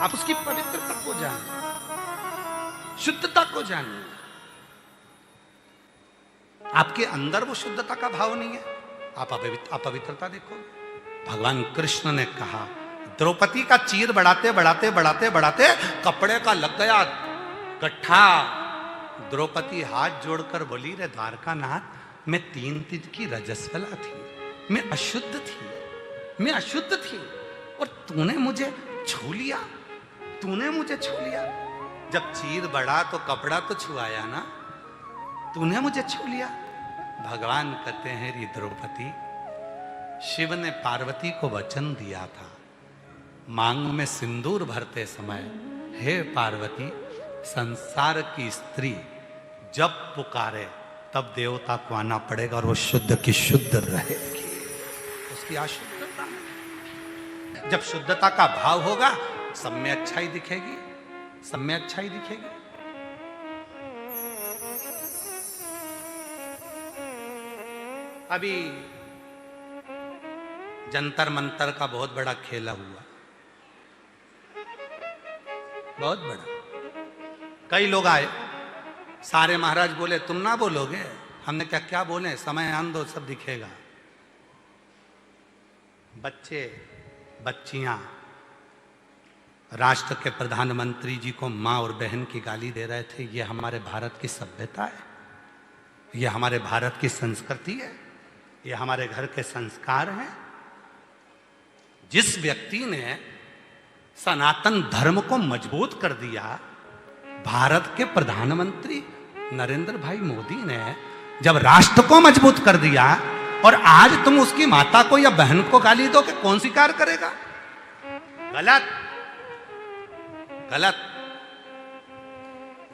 आप उसकी पवित्रता को जानिए, शुद्धता को जानिए। आपके अंदर वो शुद्धता का भाव नहीं है, आप अपवित्रता देखोगे। भगवान कृष्ण ने कहा, द्रौपदी का चीर बढ़ाते बढ़ाते बढ़ाते बढ़ाते कपड़े का लग गया गट्ठा। द्रौपदी हाथ जोड़कर बोली, रे द्वारका नाथ, मैं 3 दिन की रजस्वला थी, मैं अशुद्ध थी, मैं अशुद्ध थी, और तूने मुझे छू लिया, तूने मुझे छू लिया। जब चीर बढ़ा तो कपड़ा तो छुआया ना, तूने मुझे छू लिया। भगवान कहते हैं, री द्रौपदी, शिव ने पार्वती को वचन दिया था मांग में सिंदूर भरते समय, हे पार्वती, संसार की स्त्री जब पुकारे तब देवता को आना पड़ेगा और वो शुद्ध की शुद्ध रहेगी, उसकी अशुद्धता नहीं। जब शुद्धता का भाव होगा, सब में अच्छाई दिखेगी, सब में अच्छाई दिखेगी। अभी जंतर मंतर का बहुत बड़ा खेला हुआ, बहुत बड़ा। कई लोग आए, सारे महाराज बोले तुम ना बोलोगे। हमने क्या क्या बोले, समय आन दो, सब दिखेगा। बच्चे बच्चियां राष्ट्र के प्रधानमंत्री जी को मां और बहन की गाली दे रहे थे। ये हमारे भारत की सभ्यता है, ये हमारे भारत की संस्कृति है, ये हमारे घर के संस्कार हैं। जिस व्यक्ति ने सनातन धर्म को मजबूत कर दिया, भारत के प्रधानमंत्री नरेंद्र भाई मोदी ने जब राष्ट्र को मजबूत कर दिया, और आज तुम उसकी माता को या बहन को गाली दो, कि कौन स्वीकार करेगा? गलत, गलत,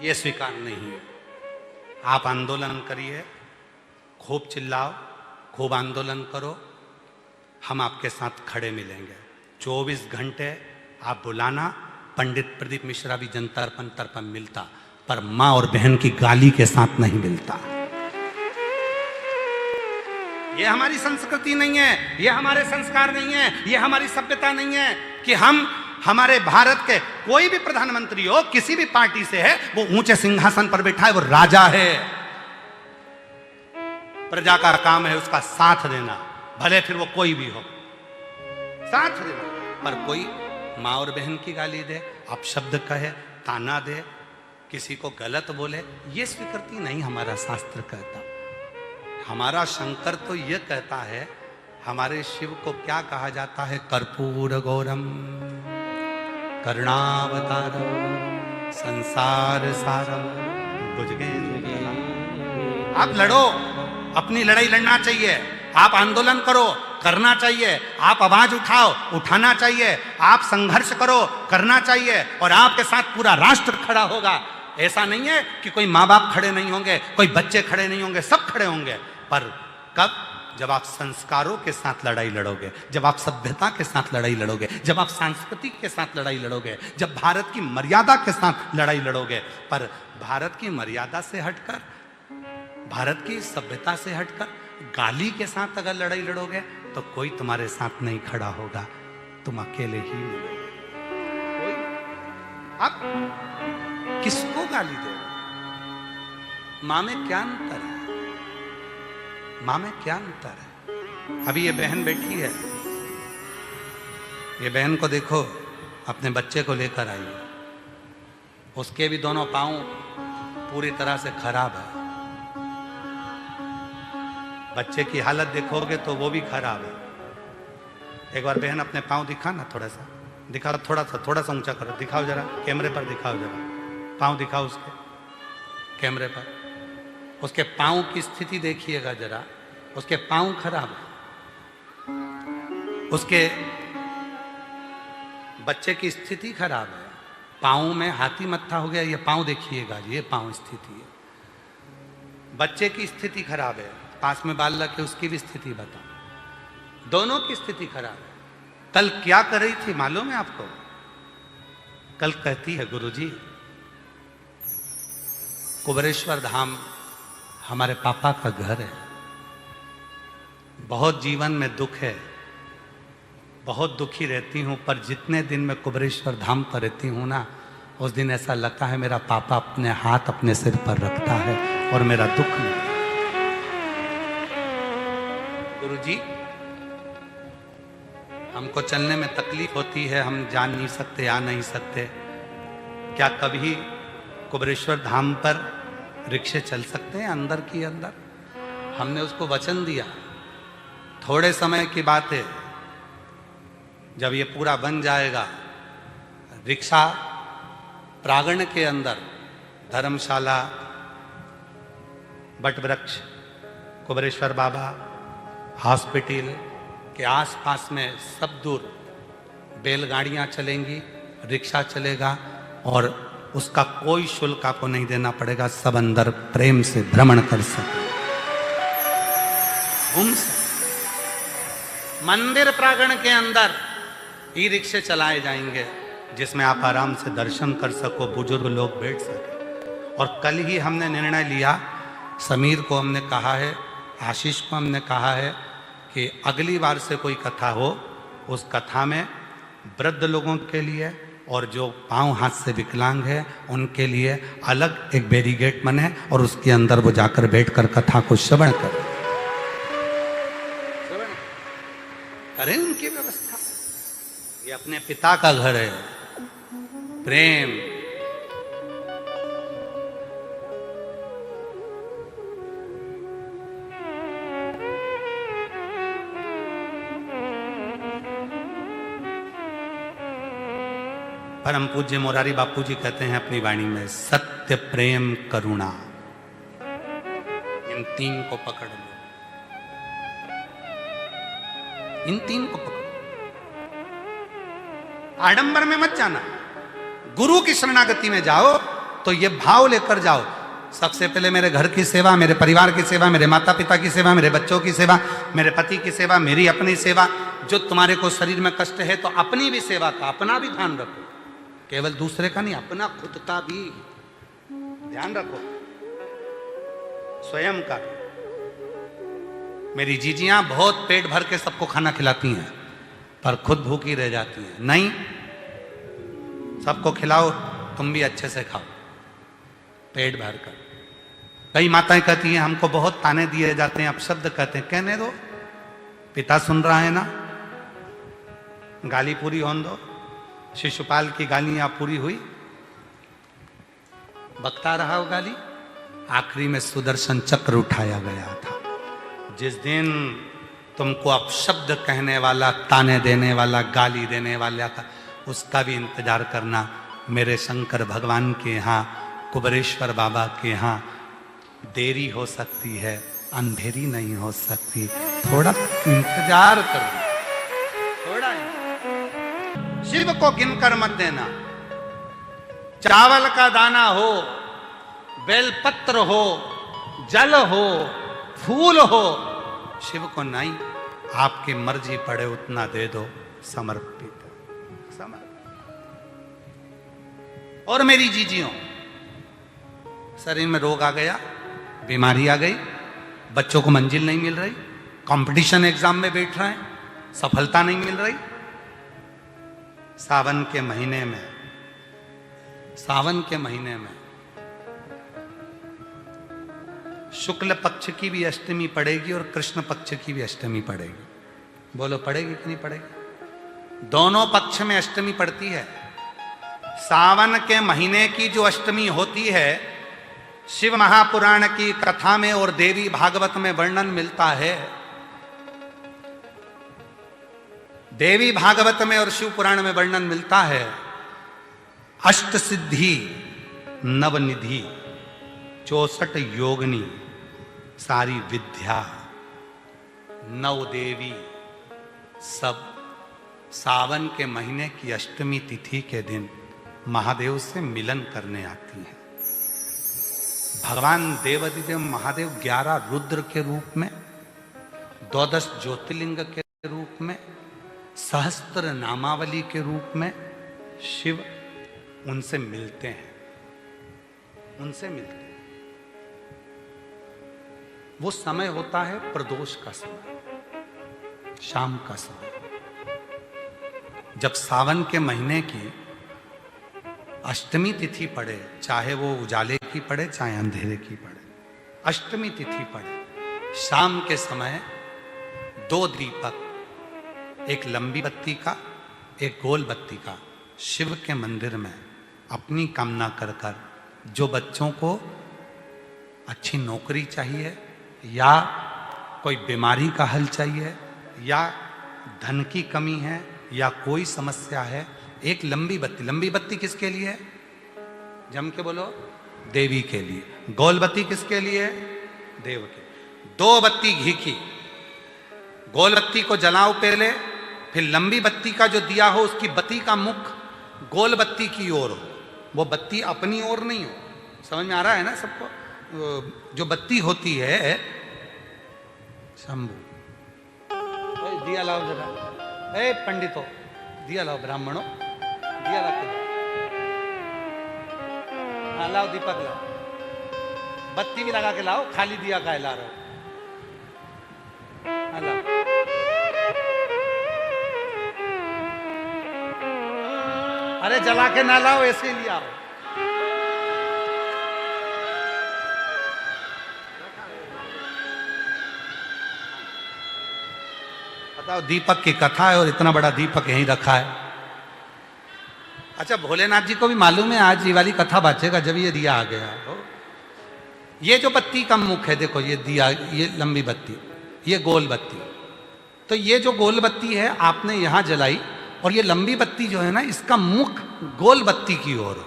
ये स्वीकार नहीं है। आप आंदोलन करिए, खूब चिल्लाओ, खूब आंदोलन करो, हम आपके साथ खड़े मिलेंगे। 24 घंटे आप बुलाना। पंडित प्रदीप मिश्रा भी जंतर मंतर पर मिलता, पर मां और बहन की गाली के साथ नहीं मिलता। ये हमारी संस्कृति नहीं है, ये हमारे संस्कार नहीं है, ये हमारी सभ्यता नहीं है कि हम, हमारे भारत के कोई भी प्रधानमंत्री हो, किसी भी पार्टी से है, वो ऊंचे सिंहासन पर बैठा है, वो राजा है। प्रजा का काम है उसका साथ देना, भले फिर वो कोई भी हो, साथ देना। पर कोई माँ और बहन की गाली दे, अपशब्द कहे, ताना दे, किसी को गलत बोले, ये स्वीकृति नहीं हमारा शास्त्र कहता। हमारा शंकर तो ये कहता है, हमारे शिव को क्या कहा जाता है? कर्पूर गौरम करुणावतारम संसार सारम बुझगे। आप लड़ो, अपनी लड़ाई लड़ना चाहिए, आप आंदोलन करो, करना चाहिए, आप आवाज उठाओ, उठाना चाहिए, आप संघर्ष करो, करना चाहिए, और आपके साथ पूरा राष्ट्र खड़ा होगा। ऐसा नहीं है कि कोई माँ बाप खड़े नहीं होंगे, कोई बच्चे खड़े नहीं होंगे, सब खड़े होंगे। पर कब? जब आप संस्कारों के साथ लड़ाई लड़ोगे, जब आप सभ्यता के साथ लड़ाई लड़ोगे, जब आप सांस्कृतिक के साथ लड़ाई लड़ोगे, जब भारत की मर्यादा के साथ लड़ाई लड़ोगे। पर भारत की मर्यादा से हटकर, भारत की सभ्यता से हटकर गाली के साथ अगर लड़ाई लड़ोगे तो कोई तुम्हारे साथ नहीं खड़ा होगा, तुम अकेले ही मिलोगे। कोई, आप किसको गाली दो? मां में क्या अंतर है? मां में क्या अंतर है? अभी ये बहन बैठी है, ये बहन को देखो, अपने बच्चे को लेकर आई है, उसके भी दोनों पांव पूरी तरह से खराब है। बच्चे की हालत देखोगे तो वो भी खराब है। एक बार बहन अपने पांव दिखा ना, थोड़ा सा दिखाओ, थोड़ा सा ऊंचा करो, दिखाओ जरा, कैमरे पर दिखाओ जरा, पांव दिखाओ उसके कैमरे पर। उसके पांव की स्थिति देखिएगा जरा, उसके पांव खराब है, उसके बच्चे की स्थिति खराब है, पांव में हाथी मत्था हो गया। ये पांव देखिएगा, ये पांव स्थिति है, बच्चे की स्थिति खराब है, पास में बाल रखे उसकी भी स्थिति बताओ, दोनों की स्थिति खराब है। कल क्या कर रही थी मालूम है आपको? कल कहती है, गुरुजी कुबेरेश्वर धाम हमारे पापा का घर है, बहुत जीवन में दुख है, बहुत दुखी रहती हूँ, पर जितने दिन मैं कुबेरेश्वर धाम पर रहती हूँ ना, उस दिन ऐसा लगता है मेरा पापा अपने हाथ अपने सिर पर रखता है और मेरा दुख नहीं। गुरुजी, हमको चलने में तकलीफ होती है, हम जान नहीं सकते, आ नहीं सकते, क्या कभी कुबेरेश्वर धाम पर रिक्शे चल सकते हैं अंदर की अंदर? हमने उसको वचन दिया, थोड़े समय की बात है, जब ये पूरा बन जाएगा, रिक्शा प्रांगण के अंदर धर्मशाला, बट वृक्ष, कुबेरेश्वर बाबा हॉस्पिटल के आसपास में सब दूर बैलगाड़ियां चलेंगी, रिक्शा चलेगा और उसका कोई शुल्क आपको नहीं देना पड़ेगा। सब अंदर प्रेम से भ्रमण कर सके, घूम सके। मंदिर प्रांगण के अंदर ई रिक्शे चलाए जाएंगे जिसमें आप आराम से दर्शन कर सको, बुजुर्ग लोग बैठ सके। और कल ही हमने निर्णय लिया, समीर को हमने कहा है, आशीष को हमने कहा है कि अगली बार से कोई कथा हो, उस कथा में वृद्ध लोगों के लिए और जो पांव हाथ से विकलांग है उनके लिए अलग एक बैरिगेट बने और उसके अंदर वो जाकर बैठकर कथा को श्रवण करें, उनकी व्यवस्था। ये अपने पिता का घर है, प्रेम। परम पूज्य मोरारी बापू जी कहते हैं अपनी वाणी में, सत्य, प्रेम, करुणा, इन तीन को पकड़ लो, इन तीन को पकड़ो। आडंबर में मत जाना, गुरु की शरणागति में जाओ तो ये भाव लेकर जाओ, सबसे पहले मेरे घर की सेवा, मेरे परिवार की सेवा, मेरे माता पिता की सेवा, मेरे बच्चों की सेवा, मेरे पति की सेवा, मेरी अपनी सेवा। जो तुम्हारे को शरीर में कष्ट है तो अपनी भी सेवा का, अपना भी ध्यान रखो, केवल दूसरे का नहीं, अपना खुद का भी ध्यान रखो, स्वयं का। मेरी जीजियां बहुत पेट भर के सबको खाना खिलाती हैं पर खुद भूखी रह जाती हैं। नहीं, सबको खिलाओ, तुम भी अच्छे से खाओ पेट भर कर। कई माताएं कहती हैं हमको बहुत ताने दिए जाते हैं, अपशब्द कहते हैं, कहने दो, पिता सुन रहा है ना, गाली पूरी होने दो। शिशुपाल की गालियां पूरी हुई, बकता रहा वो गाली, आखिरी में सुदर्शन चक्र उठाया गया था। जिस दिन तुमको अपशब्द कहने वाला, ताने देने वाला, गाली देने वाला का, उसका भी इंतजार करना। मेरे शंकर भगवान के यहाँ, कुबेरेश्वर बाबा के यहाँ देरी हो सकती है, अंधेरी नहीं हो सकती। थोड़ा इंतजार करो, थोड़ा। शिव को गिनकर मत देना। चावल का दाना हो, बेलपत्र हो, जल हो, फूल हो, शिव को नहीं, आपकी मर्जी पड़े उतना दे दो, समर्पित और मेरी जीजियों, शरीर में रोग आ गया, बीमारी आ गई, बच्चों को मंजिल नहीं मिल रही, कंपटीशन एग्जाम में बैठ रहे हैं, सफलता नहीं मिल रही। सावन के महीने में, सावन के महीने में शुक्ल पक्ष की भी अष्टमी पड़ेगी और कृष्ण पक्ष की भी अष्टमी पड़ेगी। बोलो पड़ेगी कि नहीं पड़ेगी? दोनों पक्ष में अष्टमी पड़ती है। सावन के महीने की जो अष्टमी होती है, शिव महापुराण की कथा में और देवी भागवत में वर्णन मिलता है। देवी भागवत में और शिव पुराण में वर्णन मिलता है, अष्ट सिद्धि नवनिधि 64 योगिनी सारी विद्या नव देवी सब सावन के महीने की अष्टमी तिथि के दिन महादेव से मिलन करने आती हैं। भगवान देवाधिदेव महादेव 11 रुद्र के रूप में, 12 ज्योतिर्लिंग के रूप में, सहस्त्र नामावली के रूप में शिव उनसे मिलते हैं, उनसे मिलते हैं। वो समय होता है प्रदोष का समय, शाम का समय। जब सावन के महीने की अष्टमी तिथि पड़े, चाहे वो उजाले की पड़े चाहे अंधेरे की पड़े, अष्टमी तिथि पड़े, शाम के समय 2 दीपक, एक लंबी बत्ती का एक गोल बत्ती का, शिव के मंदिर में अपनी कामना कर कर, जो बच्चों को अच्छी नौकरी चाहिए या कोई बीमारी का हल चाहिए या धन की कमी है या कोई समस्या है, एक लंबी बत्ती किसके लिए है? जम के बोलो, देवी के लिए। गोल बत्ती किसके लिए है? देव के। 2 बत्ती घी की, गोल बत्ती को जलाओ पहले, फिर लंबी बत्ती का जो दिया हो उसकी बत्ती का मुख गोल बत्ती की ओर हो, वो बत्ती अपनी ओर नहीं हो। समझ में आ रहा है ना सबको? जो बत्ती होती है, शंभू दिया लाओ जरा, ए पंडितों दिया लाओ, ब्राह्मणों दिया ला के, हाँ लाओ दीपक लाओ, बत्ती भी लगा के लाओ, खाली दिया का ला रहा हो, हाँ लाओ। अरे जला के ना लाओ, ऐसे ही लिया। बताओ, दीपक की कथा है और इतना बड़ा दीपक यहीं रखा है। अच्छा, भोलेनाथ जी को भी मालूम है आज ये वाली कथा बाचेगा जब ये दिया आ गया। ये जो बत्ती का मुख है, देखो ये दिया, ये लंबी बत्ती, ये गोल बत्ती, तो ये जो गोल बत्ती है आपने यहां जलाई, और ये लंबी बत्ती जो है ना, इसका मुख गोल बत्ती की ओर।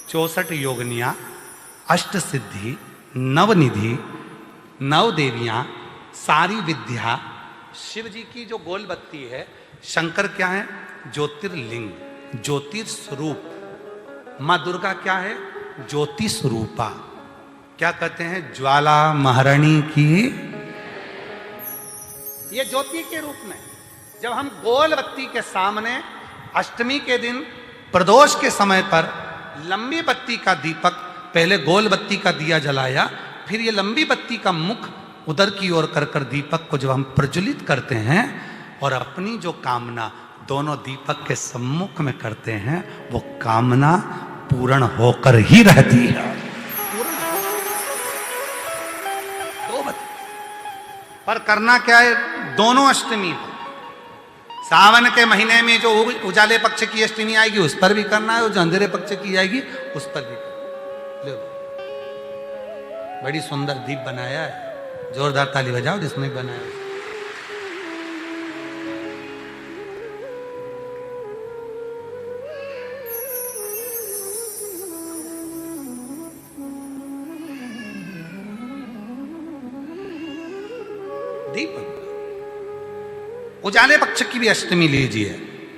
64 योगनियां, 8 सिद्धि, 9 निधि, 9 देवियां, सारी विद्या, शिव जी की जो गोल बत्ती है, शंकर क्या है? ज्योतिर्लिंग, ज्योतिर्स्वरूप। मां दुर्गा क्या है? ज्योति स्वरूपा। क्या कहते हैं? ज्वाला महारानी की। ये ज्योति के रूप में जब हम गोल बत्ती के सामने अष्टमी के दिन प्रदोष के समय पर लंबी बत्ती का दीपक, पहले गोल बत्ती का दिया जलाया, फिर ये लंबी बत्ती का मुख उधर की ओर कर कर दीपक को जब हम प्रज्वलित करते हैं और अपनी जो कामना दोनों दीपक के सम्मुख में करते हैं, वो कामना पूर्ण होकर ही रहती है। पर करना क्या है? दोनों अष्टमी हो। सावन के महीने में जो उजाले पक्ष की अष्टमी आएगी उस पर भी करना है, और जो अंधेरे पक्ष की आएगी उस पर भी करना है। बड़ी सुंदर दीप बनाया है, जोरदार ताली बजाओ जिसने बनाया। दीप उजाले पक्ष की भी अष्टमी लीजिए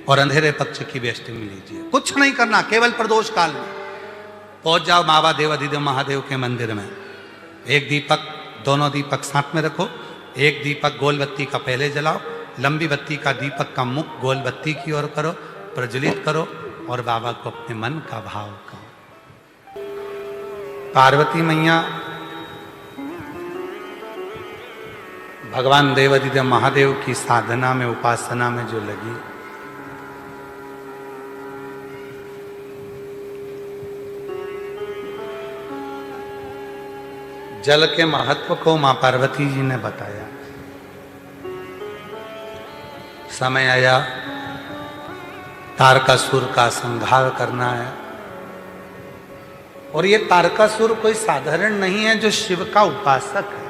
और अंधेरे पक्ष की भी अष्टमी लीजिए। कुछ नहीं करना, केवल प्रदोष काल में पहुंच जाओ बाबा देवाधिदेव महादेव के मंदिर में। एक दीपक, दोनों दीपक साथ में रखो। एक दीपक गोल बत्ती का पहले जलाओ, लंबी बत्ती का दीपक का मुख गोल बत्ती की ओर करो, प्रज्वलित करो और बाबा को अपने मन का भाव कहो। पार्वती मैया भगवान देवाधिदेव महादेव की साधना में, उपासना में जो लगी, जल के महत्व को मां पार्वती जी ने बताया। समय आया तारकासुर का संहार करना है, और ये तारकासुर कोई साधारण नहीं है जो शिव का उपासक है।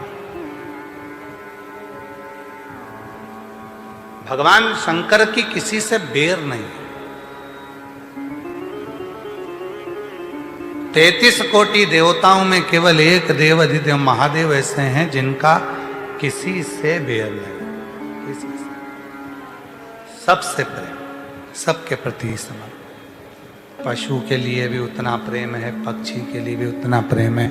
भगवान शंकर की किसी से बेर नहीं है। 33 कोटि देवताओं में केवल एक देव अधिदेव महादेव ऐसे हैं जिनका किसी से बेर नहीं, किसी से, सबसे प्रेम, सबके प्रति समर्पण। पशु के लिए भी उतना प्रेम है, पक्षी के लिए भी उतना प्रेम है,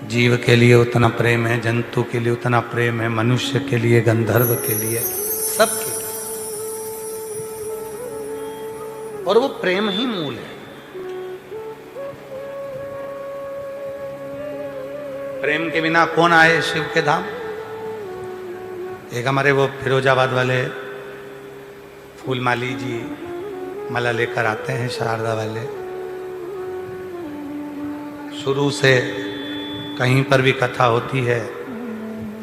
जीव के लिए उतना प्रेम है, जंतु के लिए उतना प्रेम है, मनुष्य के लिए, गंधर्व के लिए, सबके। और वो प्रेम ही मूल है। प्रेम के बिना कौन आए शिव के धाम? एक हमारे वो फिरोजाबाद वाले फूलमाली जी माला लेकर आते हैं शारदा वाले। शुरू से कहीं पर भी कथा होती है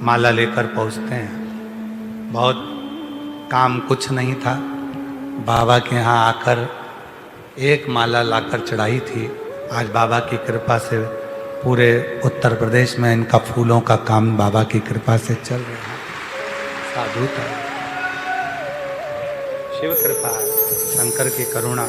माला लेकर पहुंचते हैं। बहुत काम कुछ नहीं था, बाबा के यहाँ आकर एक माला लाकर चढ़ाई थी। आज बाबा की कृपा से पूरे उत्तर प्रदेश में इनका फूलों का काम बाबा की कृपा से चल रहा है। साधु का शिव कृपा, शंकर की करुणा।